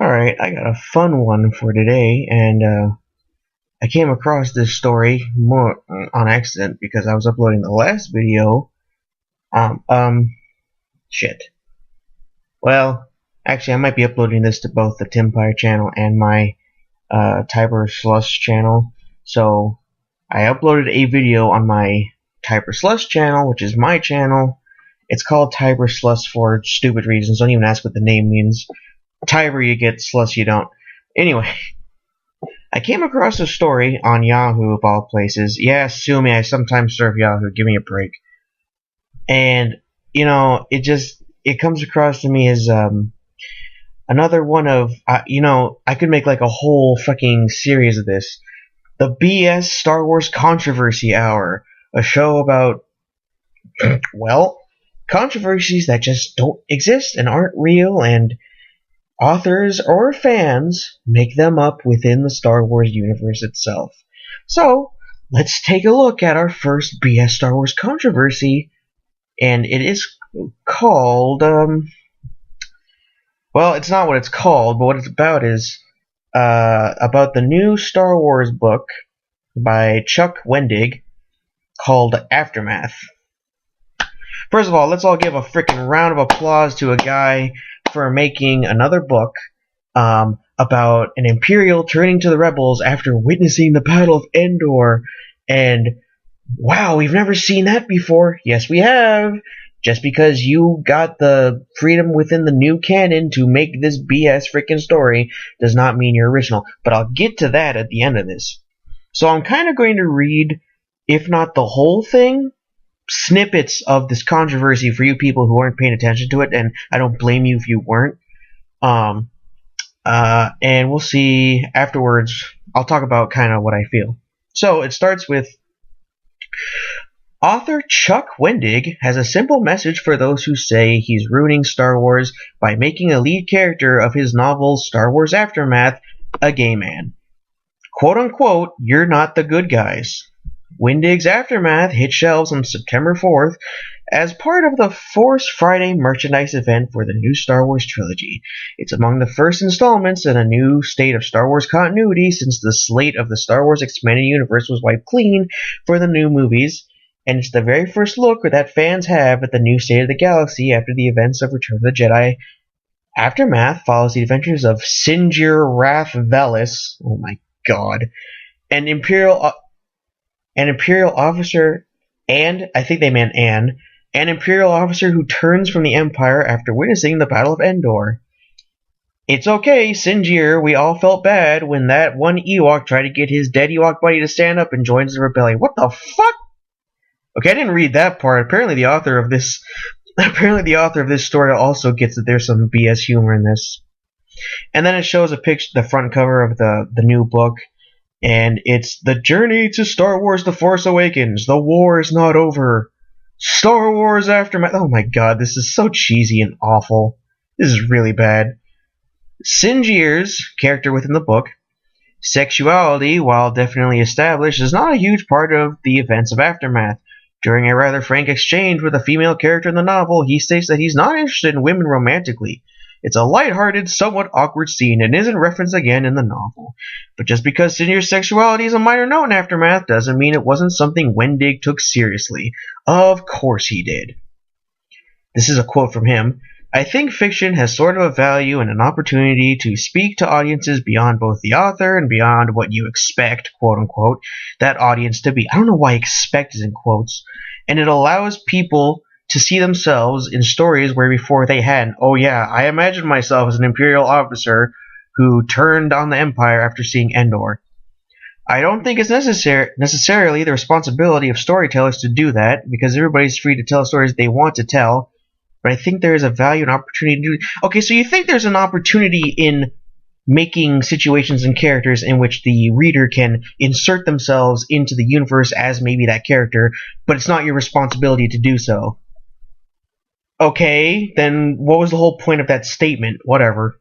Alright, I got a fun one for today, and I came across this story more on accident because I was uploading the last video. Um, um, Shit. Well, actually, I might be uploading this to both the Timpire channel and my Tiber Slush channel. So, I uploaded a video on my Tiber Slush channel, which is my channel. It's called Tiber Slush for stupid reasons. Don't even ask what the name means. Tiber you get, Slush you don't. Anyway. I came across a story on Yahoo of all places. Yeah, sue me, I sometimes surf Yahoo, give me a break. And, it comes across to me as, another one of, I could make like a whole fucking series of this. The BS Star Wars Controversy Hour. A show about, well, controversies that just don't exist and aren't real, and authors or fans make them up within the Star Wars universe itself. So, let's take a look at our first BS Star Wars controversy, and it is called, well, it's not what it's called, but what it's about is, about the new Star Wars book by Chuck Wendig called Aftermath. First of all, let's all give a freaking round of applause to a guy for making another book about an Imperial turning to the Rebels after witnessing the Battle of Endor. And wow, we've never seen that before. Yes, we have. Just because you got the freedom within the new canon to make this BS freaking story does not mean you're original. But I'll get to that at the end of this. So I'm kind of going to read, if not the whole thing, snippets of this controversy for you people who aren't paying attention to it, and I don't blame you if you weren't. And we'll see afterwards. I'll talk about kind of what I feel. So it starts with, author Chuck Wendig has a simple message for those who say he's ruining Star Wars by making a lead character of his novel Star Wars Aftermath a gay man. Quote unquote, you're not the good guys. Wendig's Aftermath hit shelves on September 4th as part of the Force Friday merchandise event for the new Star Wars trilogy. It's among the first installments in a new state of Star Wars continuity since the slate of the Star Wars Expanded Universe was wiped clean for the new movies, and it's the very first look that fans have at the new state of the galaxy after the events of Return of the Jedi. Aftermath follows the adventures of Sinjir Rath Velis, oh my god, an Imperial officer, and I think they meant an Imperial officer who turns from the Empire after witnessing the Battle of Endor. It's okay, Sinjir, we all felt bad when that one Ewok tried to get his dead Ewok buddy to stand up and join the rebellion. What the fuck? Okay, I didn't read that part. Apparently the author of this story also gets that there's some BS humor in this. And then it shows a picture, the front cover of the new book. And it's the journey to Star Wars The Force Awakens. The war is not over. Star Wars Aftermath. Oh my god, this is so cheesy and awful. This is really bad. Sinjir's character within the book, sexuality, while definitely established, is not a huge part of the events of Aftermath. During a rather frank exchange with a female character in the novel, he states that he's not interested in women romantically. It's a lighthearted, somewhat awkward scene and isn't referenced again in the novel. But just because Sinjir's sexuality is a minor note in Aftermath doesn't mean it wasn't something Wendig took seriously. Of course he did. This is a quote from him. I think fiction has sort of a value and an opportunity to speak to audiences beyond both the author and beyond what you expect, quote unquote, that audience to be. I don't know why expect is in quotes. And it allows people to see themselves in stories where before they hadn't. Oh yeah, I imagined myself as an Imperial officer who turned on the Empire after seeing Endor. I don't think it's necessarily the responsibility of storytellers to do that, because everybody's free to tell stories they want to tell, but I think there is a value and opportunity to do. Okay, so you think there's an opportunity in making situations and characters in which the reader can insert themselves into the universe as maybe that character, but it's not your responsibility to do so. Okay, then what was the whole point of that statement? Whatever.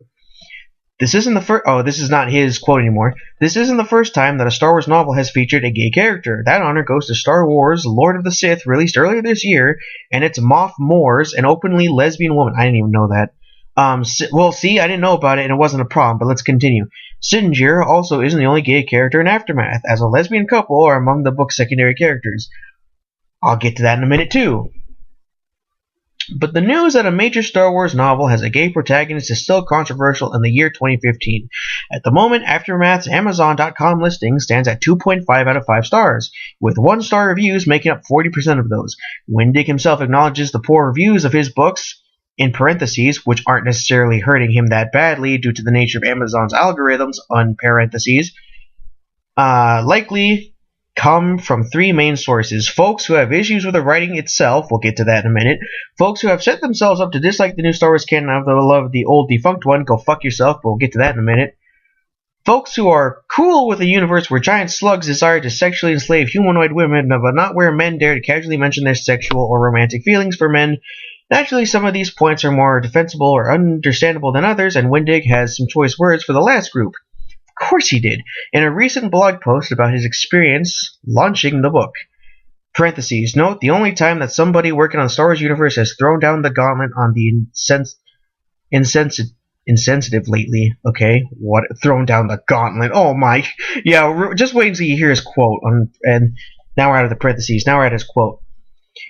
This isn't the first. Oh, this is not his quote anymore. This isn't the first time that a Star Wars novel has featured a gay character. That honor goes to Star Wars Lord of the Sith, released earlier this year, and it's Moff Moore's, an openly lesbian woman. I didn't even know that. Well, see, I didn't know about it and it wasn't a problem, but let's continue. Sinjir also isn't the only gay character in Aftermath, as a lesbian couple are among the book's secondary characters. I'll get to that in a minute, too. But the news that a major Star Wars novel has a gay protagonist is still controversial in the year 2015. At the moment, Aftermath's Amazon.com listing stands at 2.5 out of 5 stars, with 1-star reviews making up 40% of those. Wendig himself acknowledges the poor reviews of his books, in parentheses, which aren't necessarily hurting him that badly due to the nature of Amazon's algorithms, on parentheses, likely come from 3 main sources. Folks who have issues with the writing itself, we'll get to that in a minute. Folks who have set themselves up to dislike the new Star Wars canon and love the old defunct one, go fuck yourself, but we'll get to that in a minute. Folks who are cool with a universe where giant slugs desire to sexually enslave humanoid women, but not where men dare to casually mention their sexual or romantic feelings for men. Naturally, some of these points are more defensible or understandable than others, and Wendig has some choice words for the last group. Of course he did, in a recent blog post about his experience launching the book. Parentheses, note, the only time that somebody working on Star Wars universe has thrown down the gauntlet on the insensitive lately. Okay, what? Thrown down the gauntlet. Oh my. Yeah, just wait until you hear his quote. And now we're out of the parentheses. Now we're at his quote.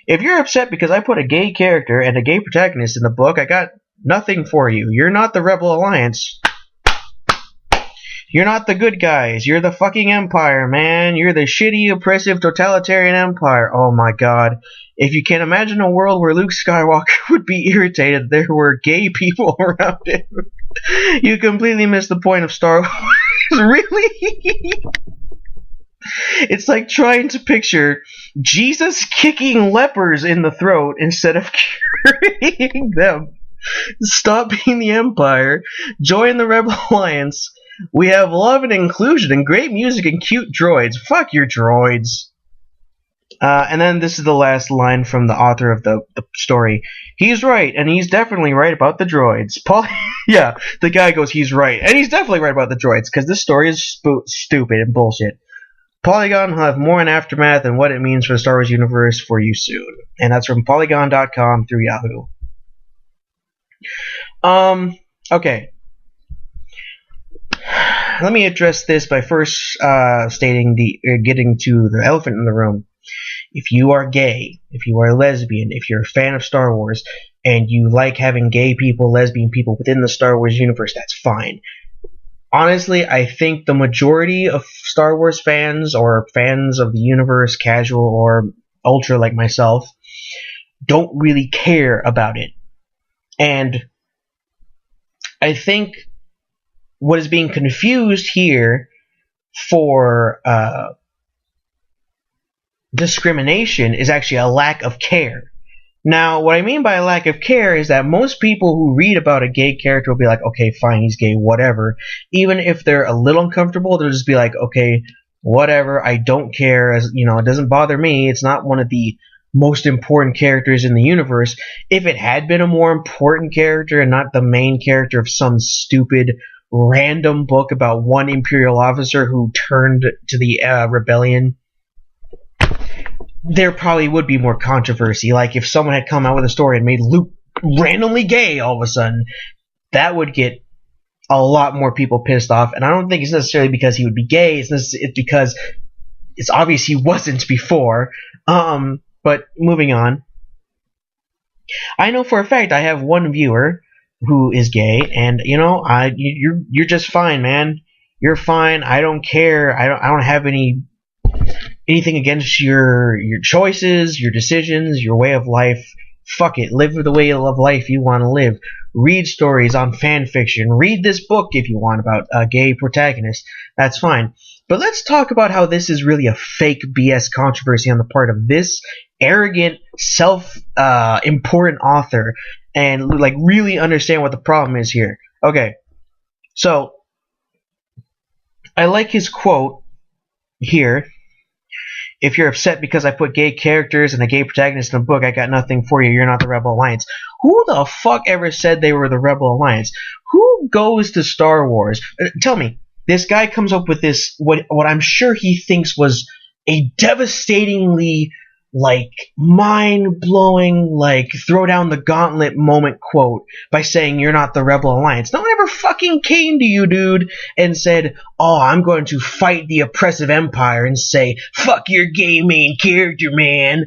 If you're upset because I put a gay character and a gay protagonist in the book, I got nothing for you. You're not the Rebel Alliance. You're not the good guys. You're the fucking Empire, man. You're the shitty, oppressive, totalitarian Empire. Oh my god. If you can imagine a world where Luke Skywalker would be irritated there were gay people around him, you completely missed the point of Star Wars. Really? It's like trying to picture Jesus kicking lepers in the throat instead of curing them. Stop being the Empire. Join the Rebel Alliance. We have love and inclusion and great music and cute droids. Fuck your droids. And then this is the last line from the author of the story. He's right, and he's definitely right about the droids. Yeah, the guy goes, he's right, and he's definitely right about the droids, because this story is stupid and bullshit. Polygon will have more in Aftermath and what it means for the Star Wars universe for you soon. And that's from Polygon.com through Yahoo. Okay. Let me address this by first getting to the elephant in the room. If you are gay, if you are a lesbian, if you're a fan of Star Wars, and you like having gay people, lesbian people within the Star Wars universe, that's fine. Honestly, I think the majority of Star Wars fans, or fans of the universe, casual or ultra like myself, don't really care about it. And I think what is being confused here for discrimination is actually a lack of care. Now, what I mean by a lack of care is that most people who read about a gay character will be like, okay, fine, he's gay, whatever. Even if they're a little uncomfortable, they'll just be like, okay, whatever, I don't care, as you know, it doesn't bother me, it's not one of the most important characters in the universe. If it had been a more important character and not the main character of some stupid random book about one Imperial officer who turned to the rebellion, there probably would be more controversy. Like if someone had come out with a story and made Luke randomly gay all of a sudden, that would get a lot more people pissed off. And I don't think it's necessarily because he would be gay. It's because it's obvious he wasn't before. But moving on. I know for a fact I have one viewer who is gay, and you know, you're just fine, man. You're fine. I don't care. I don't have anything against your choices, your decisions, your way of life. Fuck it. Live the way of life you want to live. Read stories on fan fiction. Read this book if you want about a gay protagonist. That's fine. But let's talk about how this is really a fake BS controversy on the part of this arrogant, self-important author, and like really understand what the problem is here. Okay, so I like his quote here. If you're upset because I put gay characters and a gay protagonist in a book, I got nothing for you. You're not the Rebel Alliance. Who the fuck ever said they were the Rebel Alliance? Who goes to Star Wars? Tell me, this guy comes up with this, what I'm sure he thinks was a devastatingly like mind-blowing, like throw down the gauntlet moment quote by saying you're not the Rebel Alliance. No one ever fucking came to you, dude, and said, oh, I'm going to fight the oppressive empire and say, fuck your gay main character, man.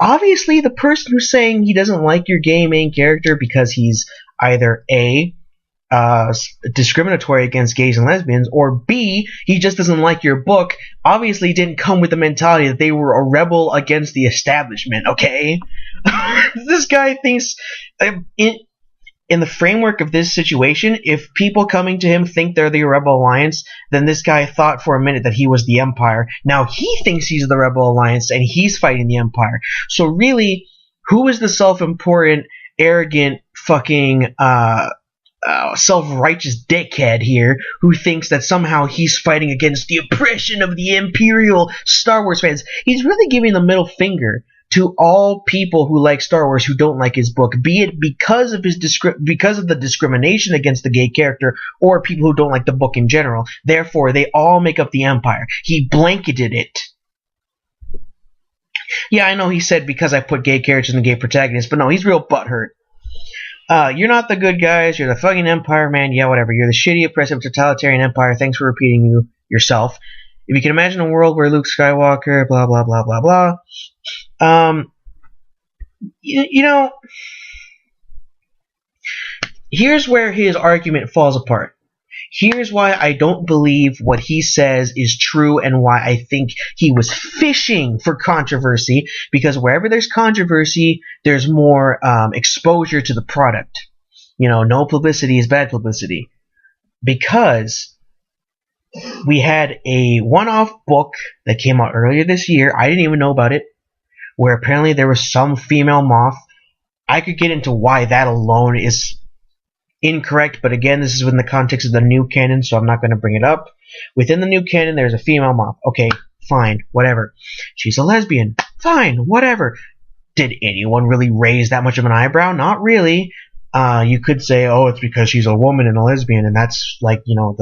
Obviously, the person who's saying he doesn't like your gay main character because he's either A, discriminatory against gays and lesbians, or B, he just doesn't like your book, obviously didn't come with the mentality that they were a rebel against the establishment, okay? This guy thinks, in the framework of this situation, if people coming to him think they're the Rebel Alliance, then this guy thought for a minute that he was the Empire. Now he thinks he's the Rebel Alliance and he's fighting the Empire. So really, who is the self-important, arrogant, fucking, self-righteous dickhead here who thinks that somehow he's fighting against the oppression of the Imperial Star Wars fans? He's really giving the middle finger to all people who like Star Wars who don't like his book, be it because of the discrimination against the gay character, or people who don't like the book in general. Therefore, they all make up the Empire. He blanketed it. Yeah, I know he said because I put gay characters and gay protagonists, but no, he's real butthurt. You're not the good guys, you're the fucking Empire, man, yeah, whatever. You're the shitty, oppressive, totalitarian Empire, thanks for repeating yourself. If you can imagine a world where Luke Skywalker, blah, blah, blah, blah, blah. You know, here's where his argument falls apart. Here's why I don't believe what he says is true and why I think he was fishing for controversy, because wherever there's controversy, there's more exposure to the product. You know, no publicity is bad publicity. Because we had a one-off book that came out earlier this year, I didn't even know about it, where apparently there was some female moth. I could get into why that alone is incorrect, but again, this is within the context of the new canon, so I'm not going to bring it up. Within the new canon, there's a female moth. Okay, fine, whatever. She's a lesbian. Fine, whatever. Did anyone really raise that much of an eyebrow? Not really. You could say, oh, it's because she's a woman and a lesbian, and that's like, you know,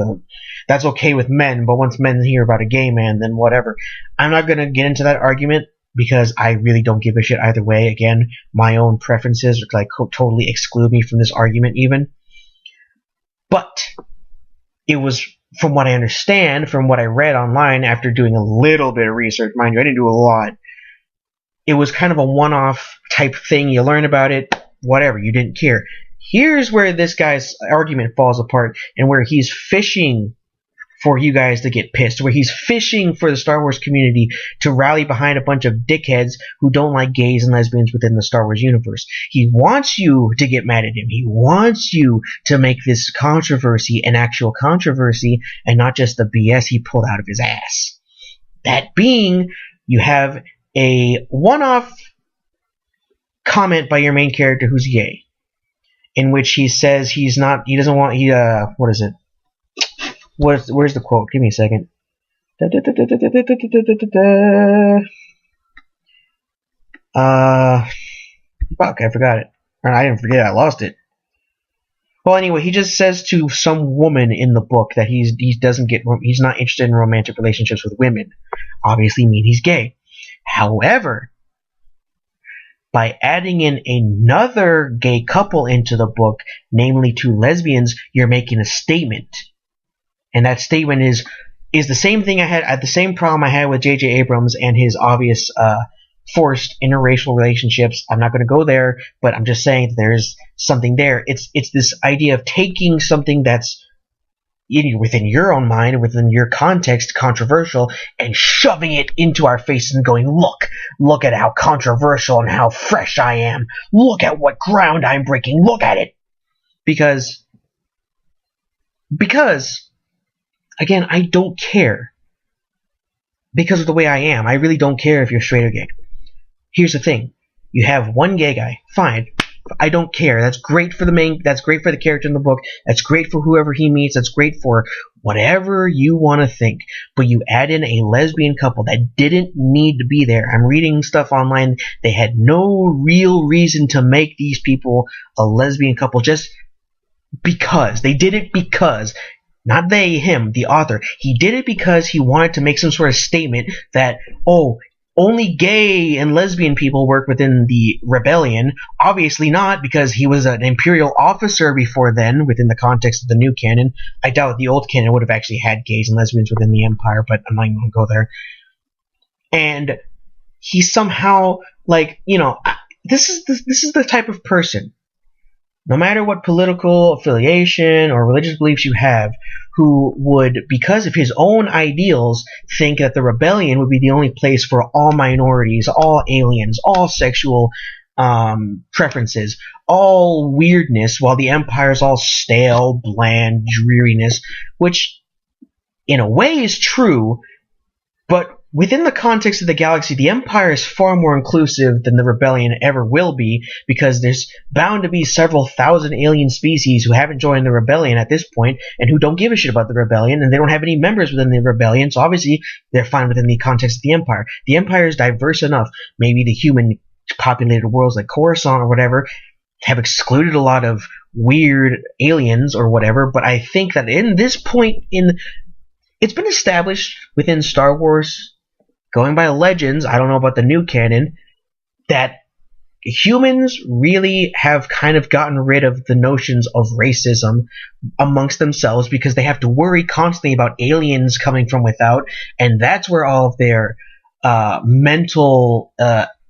that's okay with men, but once men hear about a gay man, then whatever. I'm not going to get into that argument, because I really don't give a shit either way. Again, my own preferences like totally exclude me from this argument even. But it was, from what I understand, from what I read online after doing a little bit of research, mind you, I didn't do a lot. It was kind of a one-off type thing. You learn about it, whatever, you didn't care. Here's where this guy's argument falls apart, and where he's fishing for you guys to get pissed, where he's fishing for the Star Wars community to rally behind a bunch of dickheads who don't like gays and lesbians within the Star Wars universe. He wants you to get mad at him. He wants you to make this controversy an actual controversy and not just the BS he pulled out of his ass. That being, you have a one-off comment by your main character who's gay, in which he says what is it? Where's the quote? Give me a second. Fuck, I forgot it. Or I didn't forget it, I lost it. Well, anyway, he just says to some woman in the book that he's not interested in romantic relationships with women. Obviously mean he's gay. However, by adding in another gay couple into the book, namely two lesbians, you're making a statement. And that statement is the same thing the same problem I had with J.J. Abrams and his obvious forced interracial relationships. I'm not going to go there, but I'm just saying that there's something there. It's this idea of taking something that's within your own mind, within your context, controversial, and shoving it into our faces and going, look at how controversial and how fresh I am. Look at what ground I'm breaking. Look at it. Because again, I don't care. Because of the way I am. I really don't care if you're straight or gay. Here's the thing. You have one gay guy. Fine. I don't care. That's great for that's great for the character in the book. That's great for whoever he meets. That's great for whatever you want to think. But you add in a lesbian couple that didn't need to be there. I'm reading stuff online. They had no real reason to make these people a lesbian couple just because. They did it because. Not they, him, the author. He did it because he wanted to make some sort of statement that, oh, only gay and lesbian people work within the rebellion. Obviously not, because he was an imperial officer before then, within the context of the new canon. I doubt the old canon would have actually had gays and lesbians within the Empire, but I'm not even going to go there. And he somehow, like, you know, this is the type of person, no matter what political affiliation or religious beliefs you have, who would, because of his own ideals, think that the rebellion would be the only place for all minorities, all aliens, all sexual preferences, all weirdness, while the Empire's all stale, bland, dreariness, which in a way is true, but within the context of the galaxy, the Empire is far more inclusive than the Rebellion ever will be, because there's bound to be several thousand alien species who haven't joined the Rebellion at this point, and who don't give a shit about the Rebellion, and they don't have any members within the Rebellion, so obviously they're fine within the context of the Empire. The Empire is diverse enough. Maybe the human-populated worlds like Coruscant or whatever have excluded a lot of weird aliens or whatever, but I think that in this point it's been established within Star Wars, going by legends, I don't know about the new canon, that humans really have kind of gotten rid of the notions of racism amongst themselves, because they have to worry constantly about aliens coming from without, and that's where all of their mental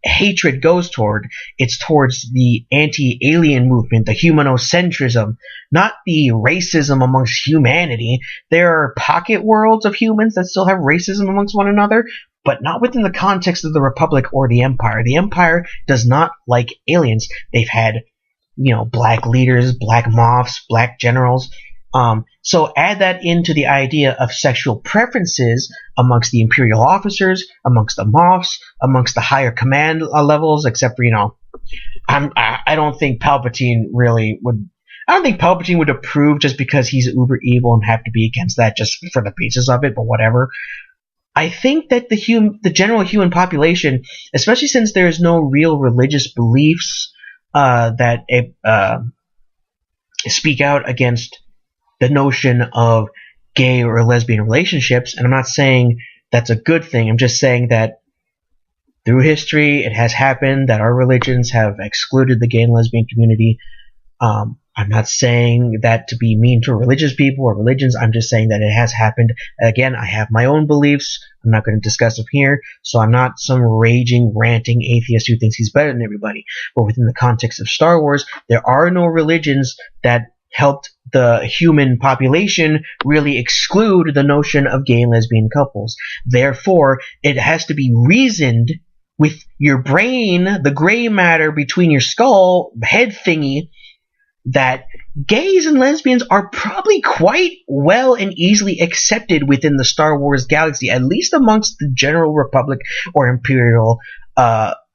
hatred goes toward. It's towards the anti-alien movement, the humanocentrism, not the racism amongst humanity. There are pocket worlds of humans that still have racism amongst one another, but not within the context of the Republic or the Empire. The Empire does not like aliens. They've had, black leaders, black Moffs, black generals. So add that into the idea of sexual preferences amongst the Imperial officers, amongst the Moffs, amongst the higher command levels, except for, I don't think Palpatine really would. I don't think Palpatine would approve just because he's uber evil and have to be against that just for the basis of it, but whatever. I think that the general human population, especially since there is no real religious beliefs that speak out against the notion of gay or lesbian relationships, and I'm not saying that's a good thing, I'm just saying that through history it has happened that our religions have excluded the gay and lesbian community. I'm not saying that to be mean to religious people or religions. I'm just saying that it has happened. Again, I have my own beliefs. I'm not going to discuss them here, so I'm not some raging, ranting atheist who thinks he's better than everybody. But within the context of Star Wars, there are no religions that helped the human population really exclude the notion of gay and lesbian couples. Therefore, it has to be reasoned with your brain, the gray matter between your skull, head thingy, that gays and lesbians are probably quite well and easily accepted within the Star Wars galaxy, at least amongst the General Republic or Imperial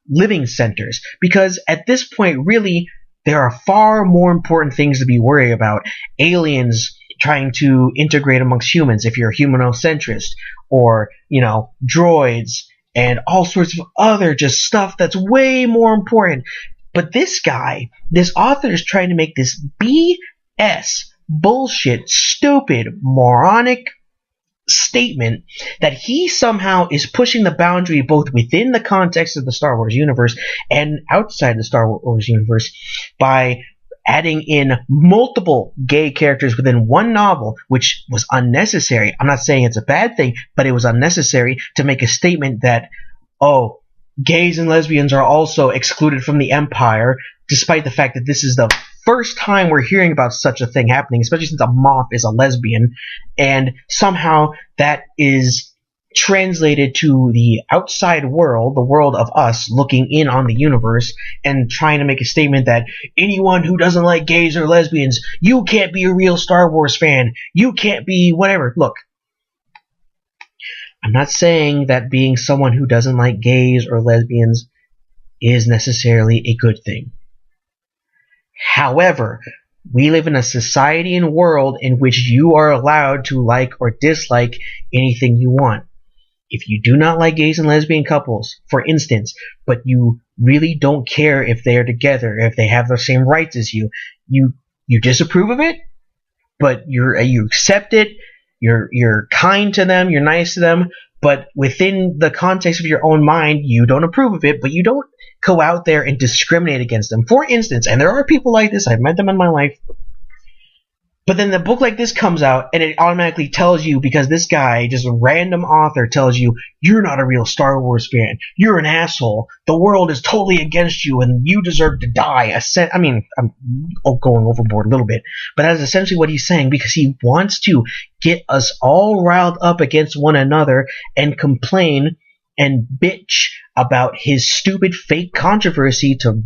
living centers. Because at this point, really, there are far more important things to be worried about. Aliens trying to integrate amongst humans, if you're a humanocentrist, or, droids, and all sorts of other just stuff that's way more important. But this guy, this author, is trying to make this BS, bullshit, stupid, moronic statement that he somehow is pushing the boundary both within the context of the Star Wars universe and outside the Star Wars universe by adding in multiple gay characters within one novel, which was unnecessary. I'm not saying it's a bad thing, but it was unnecessary to make a statement that, gays and lesbians are also excluded from the Empire, despite the fact that this is the first time we're hearing about such a thing happening, especially since a Moff is a lesbian, and somehow that is translated to the outside world, the world of us looking in on the universe, and trying to make a statement that anyone who doesn't like gays or lesbians, you can't be a real Star Wars fan, you can't be whatever. Look, I'm not saying that being someone who doesn't like gays or lesbians is necessarily a good thing. However, we live in a society and world in which you are allowed to like or dislike anything you want. If you do not like gays and lesbian couples, for instance, but you really don't care if they are together, if they have the same rights as you, you disapprove of it, but you accept it. You're kind to them, you're nice to them, but within the context of your own mind, you don't approve of it, but you don't go out there and discriminate against them. For instance, and there are people like this, I've met them in my life, but then the book like this comes out and it automatically tells you, because this guy, just a random author, tells you, you're not a real Star Wars fan. You're an asshole. The world is totally against you and you deserve to die. I'm going overboard a little bit, but that is essentially what he's saying, because he wants to get us all riled up against one another and complain and bitch about his stupid fake controversy to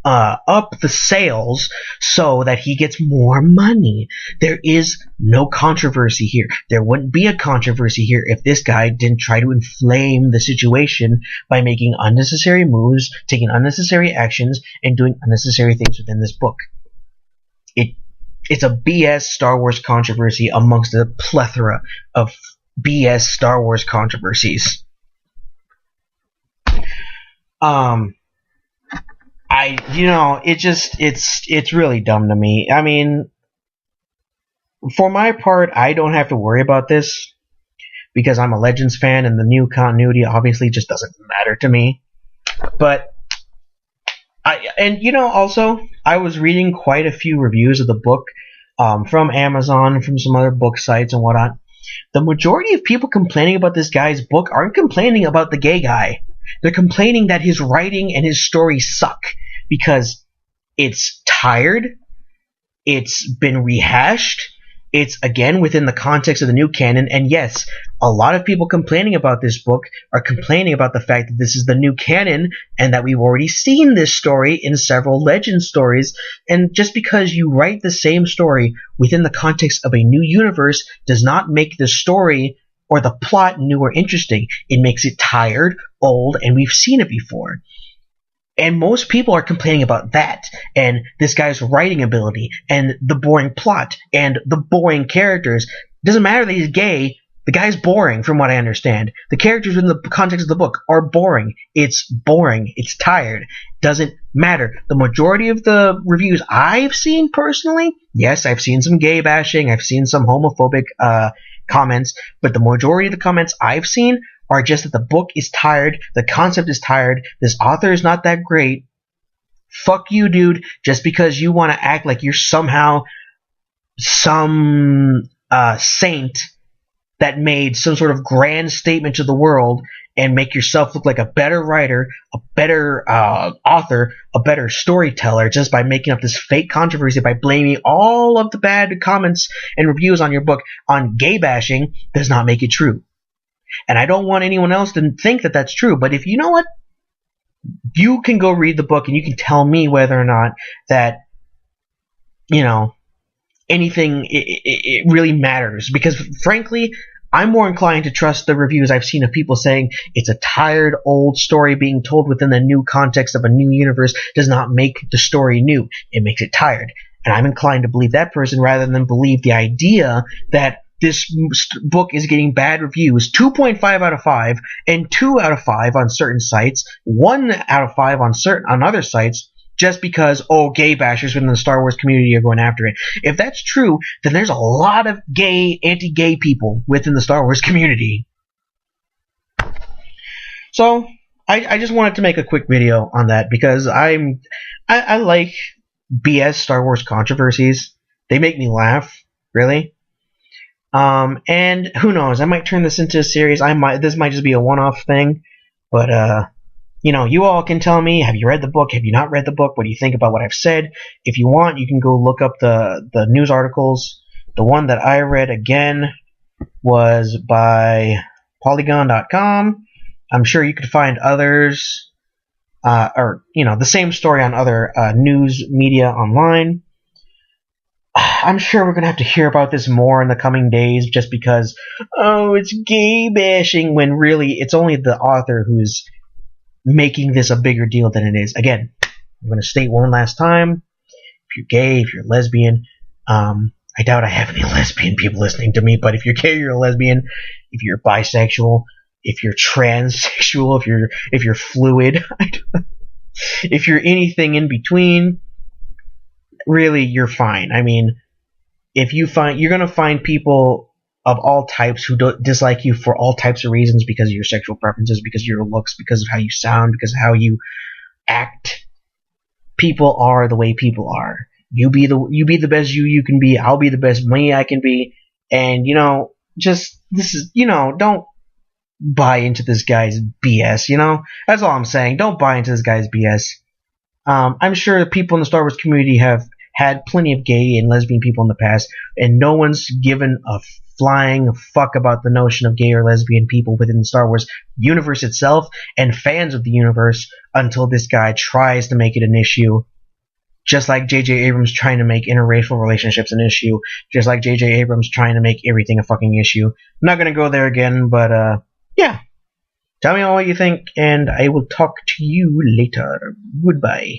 up the sales so that he gets more money. There is no controversy here. There wouldn't be a controversy here if this guy didn't try to inflame the situation by making unnecessary moves, taking unnecessary actions, and doing unnecessary things within this book. It's a BS Star Wars controversy amongst a plethora of BS Star Wars controversies. It's really dumb to me. I mean, for my part, I don't have to worry about this because I'm a Legends fan and the new continuity obviously just doesn't matter to me. But also, I was reading quite a few reviews of the book from Amazon, from some other book sites and whatnot. The majority of people complaining about this guy's book aren't complaining about the gay guy. They're complaining that his writing and his story suck because it's tired, it's been rehashed, it's again within the context of the new canon, and yes, a lot of people complaining about this book are complaining about the fact that this is the new canon and that we've already seen this story in several legend stories, and just because you write the same story within the context of a new universe does not make the story or the plot new or interesting. It makes it tired, old, and we've seen it before. And most people are complaining about that, and this guy's writing ability, and the boring plot, and the boring characters. It doesn't matter that he's gay, the guy's boring from what I understand. The characters in the context of the book are boring. It's boring. It's tired. Doesn't matter. The majority of the reviews I've seen personally, yes, I've seen some gay bashing, I've seen some homophobic comments, but the majority of the comments I've seen are just that the book is tired, the concept is tired, this author is not that great. Fuck you, dude, just because you want to act like you're somehow some saint that made some sort of grand statement to the world and make yourself look like a better writer, a better author, a better storyteller just by making up this fake controversy, by blaming all of the bad comments and reviews on your book on gay bashing does not make it true. And I don't want anyone else to think that that's true, but if you know what, you can go read the book and you can tell me whether or not that, anything it really matters. Because frankly, I'm more inclined to trust the reviews I've seen of people saying it's a tired, old story being told within the new context of a new universe does not make the story new. It makes it tired. And I'm inclined to believe that person rather than believe the idea that this book is getting bad reviews, 2.5 out of 5, and 2 out of 5 on certain sites, 1 out of 5 on other sites, just because, gay bashers within the Star Wars community are going after it. If that's true, then there's a lot of anti-gay people within the Star Wars community. So, I just wanted to make a quick video on that, because I like BS Star Wars controversies. They make me laugh, really. And who knows, I might turn this into a series. This might just be a one-off thing, but you all can tell me, have you read the book? Have you not read the book? What do you think about what I've said? If you want, you can go look up the news articles. The one that I read, again, was by Polygon.com. I'm sure you could find others, the same story on other news media online. I'm sure we're going to have to hear about this more in the coming days just because, it's gay bashing, when really it's only the author who's making this a bigger deal than it is. Again, I'm going to state one last time, if you're gay, if you're lesbian, I doubt I have any lesbian people listening to me, but if you're gay, you're a lesbian, if you're bisexual, if you're transsexual, if you're fluid, if you're anything in between, really, you're fine. I mean, you're going to find people of all types who don't dislike you for all types of reasons, because of your sexual preferences, because of your looks, because of how you sound, because of how you act. People are the way people are. You be the best you can be. I'll be the best me I can be. And don't buy into this guy's BS. That's all I'm saying. Don't buy into this guy's BS. I'm sure people in the Star Wars community have had plenty of gay and lesbian people in the past, and no one's given a flying fuck about the notion of gay or lesbian people within the Star Wars universe itself and fans of the universe until this guy tries to make it an issue. Just like J.J. Abrams trying to make interracial relationships an issue. Just like J.J. Abrams trying to make everything a fucking issue. I'm not going to go there again, but yeah. Tell me all what you think, and I will talk to you later. Goodbye.